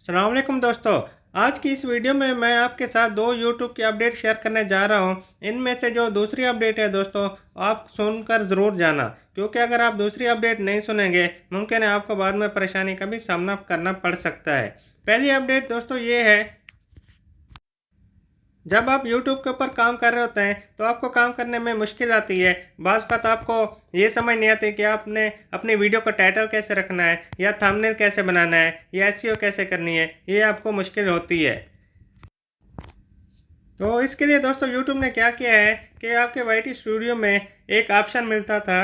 अस्सलाम वालेकुम दोस्तों। आज की इस वीडियो में मैं आपके साथ दो यूट्यूब की अपडेट शेयर करने जा रहा हूं। इनमें से जो दूसरी अपडेट है दोस्तों, आप सुनकर ज़रूर जाना, क्योंकि अगर आप दूसरी अपडेट नहीं सुनेंगे मुमकिन है आपको बाद में परेशानी का भी सामना करना पड़ सकता है। पहली अपडेट दोस्तों ये है, जब आप YouTube के ऊपर काम कर रहे होते हैं तो आपको काम करने में मुश्किल आती है। बाज़ बात आपको ये समझ नहीं आती कि आपने अपनी वीडियो का टाइटल कैसे रखना है, या थंबनेल कैसे बनाना है, या एसईओ कैसे करनी है, ये आपको मुश्किल होती है। तो इसके लिए दोस्तों YouTube ने क्या किया है कि आपके वाईटी स्टूडियो में एक ऑप्शन मिलता था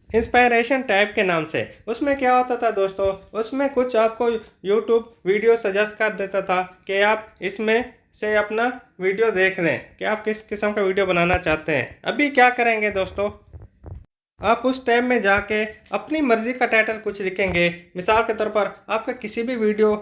इंस्पायरेशन टैब के नाम से। उसमें क्या होता था दोस्तों, उसमें कुछ आपको यूट्यूब वीडियो सजेस्ट कर देता था कि आप इसमें से अपना वीडियो देख लें कि आप किस किस्म का वीडियो बनाना चाहते हैं। अभी क्या करेंगे दोस्तों, आप उस टैब में जाके अपनी मर्जी का टाइटल कुछ लिखेंगे। मिसाल के तौर पर आपका किसी भी वीडियो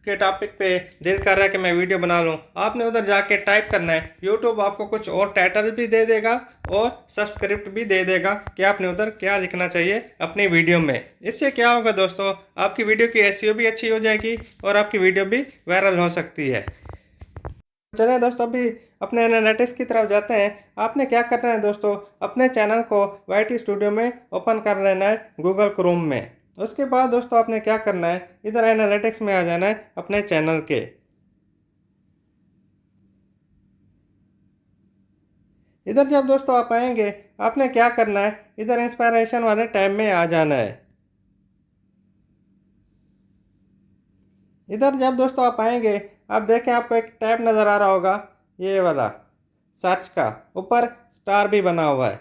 के टॉपिक पे दिल कर रहा है कि मैं वीडियो बना लूँ, आपने उधर जाके टाइप करना है। यूट्यूब आपको कुछ और टाइटल भी दे देगा और सब्सक्रिप्ट भी दे देगा कि आपने उधर क्या लिखना चाहिए अपनी वीडियो में। इससे क्या होगा दोस्तों, आपकी वीडियो की एसईओ भी अच्छी हो जाएगी और आपकी वीडियो भी वायरल हो सकती है। चलें दोस्तों, अभी अपने एनालिटिक्स की तरफ जाते हैं। आपने क्या करना है दोस्तों, अपने चैनल को वाईटी स्टूडियो में ओपन कर लेना है गूगल क्रोम में। उसके बाद दोस्तों आपने क्या करना है, इधर एनालिटिक्स में आ जाना है अपने चैनल के। इधर जब दोस्तों आप आएंगे, आपने क्या करना है, इधर इंस्पायरेशन वाले टैब में आ जाना है। इधर जब दोस्तों आप आएंगे, आप देखें आपको एक टैब नज़र आ रहा होगा, ये वाला सर्च का, ऊपर स्टार भी बना हुआ है।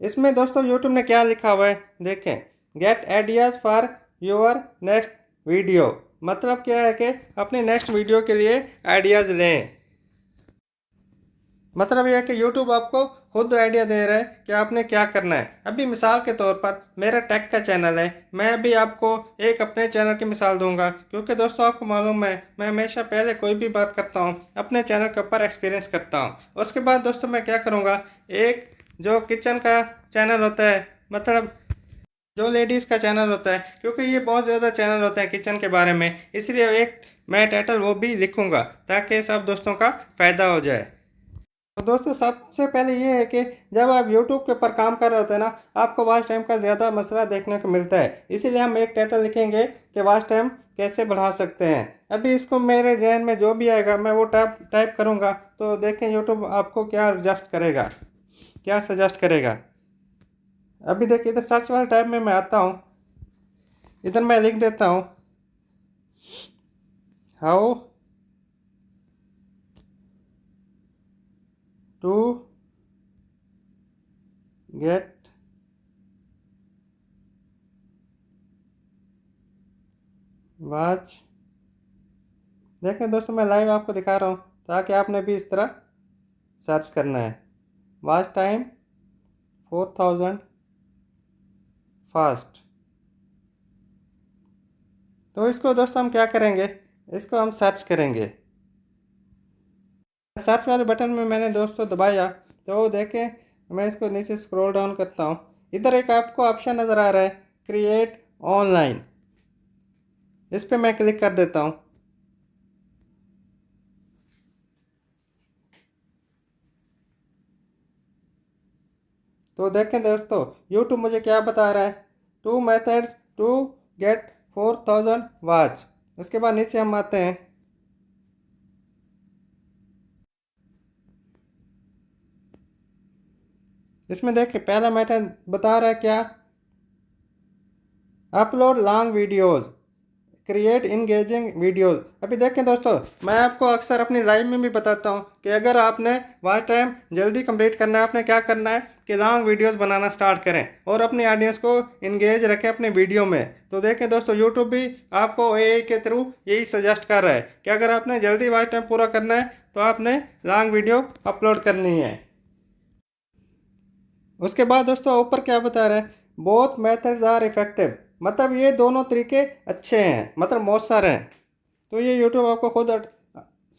इसमें दोस्तों यूट्यूब ने क्या लिखा हुआ है देखें, get ideas for your next video. मतलब क्या है कि अपनी नेक्स्ट वीडियो के लिए आइडियाज़ लें। मतलब यह है कि यूट्यूब आपको खुद आइडिया दे रहा है कि आपने क्या करना है। अभी मिसाल के तौर पर मेरा टेक का चैनल है, मैं अभी आपको एक अपने चैनल की मिसाल दूंगा, क्योंकि दोस्तों आपको मालूम है मैं हमेशा पहले कोई भी बात करता हूँ अपने चैनल के ऊपर एक्सपीरियंस करता हूँ। उसके बाद दोस्तों मैं क्या करूँगा, एक जो किचन का चैनल होता है, मतलब जो लेडीज़ का चैनल होता है, क्योंकि ये बहुत ज़्यादा चैनल होते हैं किचन के बारे में, इसलिए एक मैं टाइटल वो भी लिखूँगा ताकि सब दोस्तों का फ़ायदा हो जाए। तो दोस्तों सबसे पहले ये है कि जब आप YouTube के ऊपर काम कर रहे होते हैं ना, आपको वॉच टाइम का ज़्यादा मसला देखने को मिलता है। इसीलिए हम एक टाइटल लिखेंगे कि वॉच टाइम कैसे बढ़ा सकते हैं। अभी इसको मेरे जहन में जो भी आएगा मैं वो टाइप करूँगा, तो देखें YouTube आपको क्या सजेस्ट करेगा, क्या सजेस्ट करेगा। अभी देखिए इधर सर्च वाले टैब में मैं आता हूँ, इधर मैं लिख देता हूँ हाउ टू गेट वॉच। देखें दोस्तों मैं लाइव आपको दिखा रहा हूँ ताकि आपने भी इस तरह सर्च करना है। Watch time 4000 fast. तो इसको दोस्तों हम क्या करेंगे, इसको हम सर्च करेंगे। सर्च वाले बटन में मैंने दोस्तों दबाया, तो देखें मैं इसको नीचे स्क्रॉल डाउन करता हूँ, इधर एक आपको ऑप्शन नज़र आ रहा है क्रिएट ऑनलाइन। इस पर मैं क्लिक कर देता हूँ। तो देखें दोस्तों यूट्यूब मुझे क्या बता रहा है, 2 मेथड्स टू गेट 4000 वॉच। उसके बाद नीचे हम आते हैं, इसमें देखिए पहला मेथड बता रहा है क्या, upload long videos, create engaging videos. अभी देखें दोस्तों मैं आपको अक्सर अपनी लाइव में भी बताता हूँ कि अगर आपने वॉच टाइम जल्दी कंप्लीट करना है, आपने क्या करना है कि लॉन्ग वीडियोज़ बनाना स्टार्ट करें और अपनी ऑडियंस को इंगेज रखें अपनी वीडियो में। तो देखें दोस्तों यूट्यूब भी आपको एआई के थ्रू यही सजेस्ट कर रहा है कि अगर आपने जल्दी वॉच टाइम पूरा करना है तो आपने लॉन्ग वीडियो अपलोड करनी है। उसके बाद दोस्तों ऊपर क्या बता रहा है, बोथ मेथड्स आर इफेक्टिव। मतलब ये दोनों तरीके अच्छे हैं, मतलब मौसर हैं। तो ये यूट्यूब आपको खुद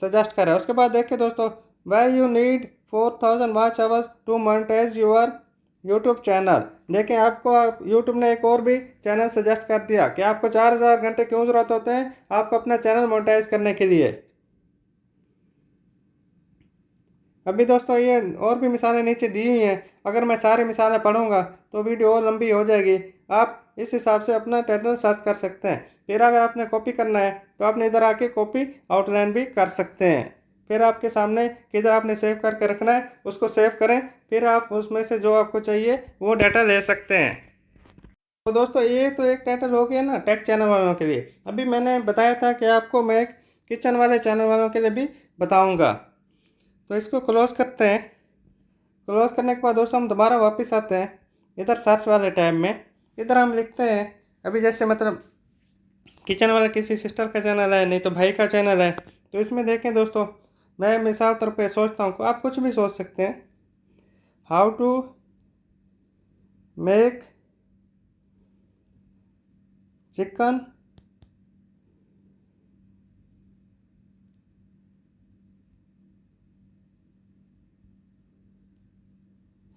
सजेस्ट कर रहा है। उसके बाद देखिए दोस्तों, why you need 4000 watch hours to monetize your YouTube channel. देखें आपको यूट्यूब ने एक और भी चैनल सजेस्ट कर दिया कि आपको 4000 घंटे क्यों ज़रूरत होते हैं आपको अपना चैनल मोनेटाइज करने के लिए। अभी दोस्तों ये और भी मिसालें नीचे दी हुई हैं, अगर मैं सारी मिसालें पढ़ूंगा तो वीडियो और लंबी हो जाएगी। आप इस हिसाब से अपना टाइटल सर्च कर सकते हैं। फिर अगर आपने कॉपी करना है तो आपने इधर आके कॉपी आउटलाइन भी कर सकते हैं। फिर आपके सामने किधर आपने सेव करके रखना है उसको सेव करें, फिर आप उसमें से जो आपको चाहिए वो डाटा ले सकते हैं। तो दोस्तों ये तो एक टाइटल हो गया ना टेक चैनल वालों के लिए। अभी मैंने बताया था कि आपको मैं किचन वाले चैनल वालों के लिए भी बताऊंगा। तो इसको क्लोज करते हैं। क्लोज करने के बाद दोस्तों हम दोबारा वापस आते हैं इधर सर्च वाले टैब में। इधर हम लिखते हैं अभी जैसे मतलब किचन वाला किसी सिस्टर का चैनल है, नहीं तो भाई का चैनल है। तो इसमें देखें दोस्तों, मैं मिसाल तौर पे सोचता हूँ, आप कुछ भी सोच सकते हैं। How to make chicken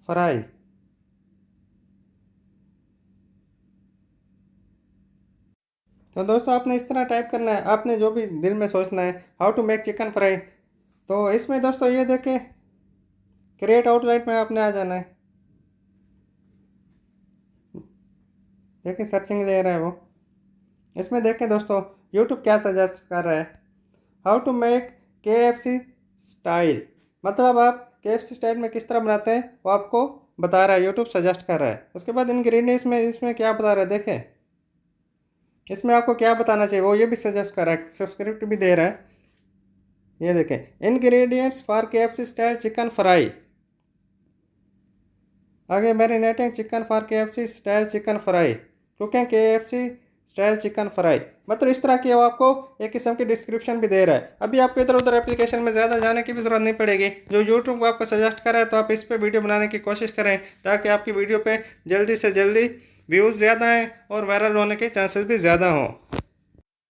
fry. तो दोस्तों आपने इस तरह टाइप करना है, आपने जो भी दिल में सोचना है, how to make chicken fry. तो इसमें दोस्तों ये देखें क्रिएट आउटलाइन में आपने आ जाना है। देखिए सर्चिंग दे रहा है वो। इसमें देखें दोस्तों यूट्यूब क्या सजेस्ट कर रहा है, how to make KFC style. मतलब आप KFC स्टाइल में किस तरह बनाते हैं वो आपको बता रहा है, यूट्यूब सजेस्ट कर रहा है। उसके बाद इंग्रेडिएंट्स में इसमें क्या बता रहा है, देखें इसमें आपको क्या बताना चाहिए वो ये भी सजेस्ट कर रहा है, सब्सक्रिप्ट भी दे रहा है। ये देखें ingredients for KFC style chicken fry. आगे marinating chicken for KFC style chicken fry, cooking KFC style chicken fry. मतलब इस तरह की वो आपको एक किस्म की डिस्क्रिप्शन भी दे रहा है। अभी आपको इधर उधर एप्लीकेशन में ज़्यादा जाने की भी ज़रूरत नहीं पड़ेगी, जो यूट्यूब आपको सजेस्ट कर रहा है तो आप इस पर वीडियो बनाने की कोशिश करें ताकि आपकी वीडियो पे जल्दी से जल्दी व्यूज़ ज़्यादा आएँ और वायरल होने के चांसेस भी ज़्यादा हों।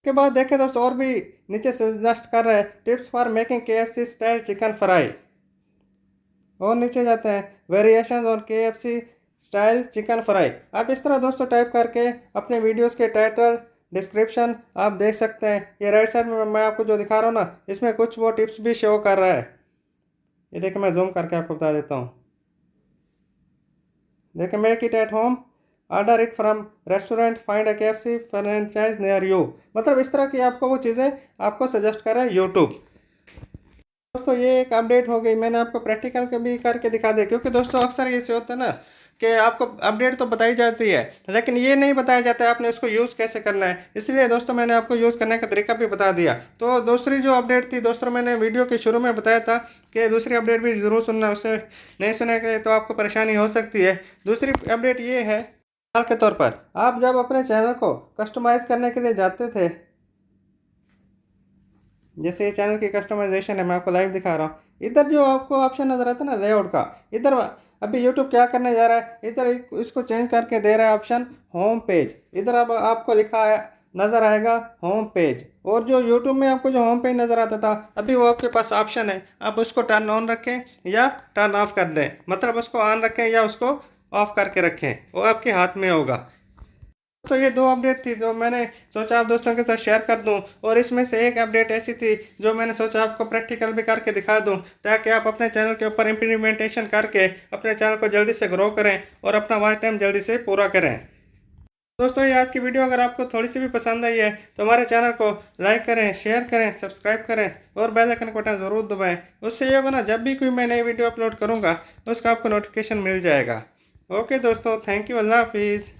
के बाद देखें दोस्तों और भी नीचे सजेस्ट कर रहा है tips for making KFC style chicken fry. और नीचे जाते हैं variations on KFC style chicken fry. आप इस तरह दोस्तों टाइप करके अपने वीडियोस के टाइटल डिस्क्रिप्शन आप देख सकते हैं। ये राइट साइड में मैं आपको जो दिखा रहा हूँ ना, इसमें कुछ वो टिप्स भी शो कर रहा है। ये देखिए मैं जूम करके आपको बता देता हूँ। देखिए make it at home, order it from restaurant, find a KFC franchise near you. मतलब इस तरह की आपको वो चीज़ें आपको सजेस्ट कर रहा है यूट्यूब। दोस्तों ये एक अपडेट हो गई, मैंने आपको प्रैक्टिकल के भी करके दिखा दिया, क्योंकि दोस्तों अक्सर ऐसे होता है ना कि आपको अपडेट तो बताई जाती है लेकिन ये नहीं बताया जाता है आपने इसको यूज़ कैसे करना है। इसलिए दोस्तों मैंने आपको यूज़ करने का तरीका भी बता दिया। तो दूसरी जो अपडेट थी दोस्तों, मैंने वीडियो के शुरू में बताया था कि दूसरी अपडेट भी ज़रूर सुनना, उससे नहीं सुनेंगे तो आपको परेशानी हो सकती है। दूसरी अपडेट ये है, मिसाल के तौर पर आप जब अपने चैनल को कस्टमाइज़ करने के लिए जाते थे, जैसे ये चैनल की कस्टमाइजेशन है, मैं आपको लाइव दिखा रहा हूँ। इधर जो आपको ऑप्शन नजर आता है ना लेआउट का, इधर अभी यूट्यूब क्या करने जा रहा है, इधर इसको चेंज करके दे रहा है ऑप्शन होम पेज। इधर अब आपको लिखा है नज़र आएगा होम पेज। और जो यूट्यूब में आपको जो होम पेज नज़र आता था अभी वो आपके पास ऑप्शन है, आप उसको टर्न ऑन रखें या टर्न ऑफ कर दें। मतलब उसको ऑन रखें या उसको ऑफ करके रखें, वो आपके हाथ में होगा। तो ये दो अपडेट थी जो मैंने सोचा आप दोस्तों के साथ शेयर कर दूं। और इसमें से एक अपडेट ऐसी थी जो मैंने सोचा आपको प्रैक्टिकल भी करके दिखा दूं ताकि आप अपने चैनल के ऊपर इम्प्लीमेंटेशन करके अपने चैनल को जल्दी से ग्रो करें और अपना वॉच टाइम जल्दी से पूरा करें। दोस्तों ये आज की वीडियो अगर आपको थोड़ी सी भी पसंद आई है तो हमारे चैनल को लाइक करें, शेयर करें, सब्सक्राइब करें और बेल आइकन को बटन ज़रूर दबाएं। उससे ये होगा ना जब भी कोई मैं नई वीडियो अपलोड करूँगा उसका आपको नोटिफिकेशन मिल जाएगा। ओके दोस्तों, थैंक यू, अल्लाह हाफिज़।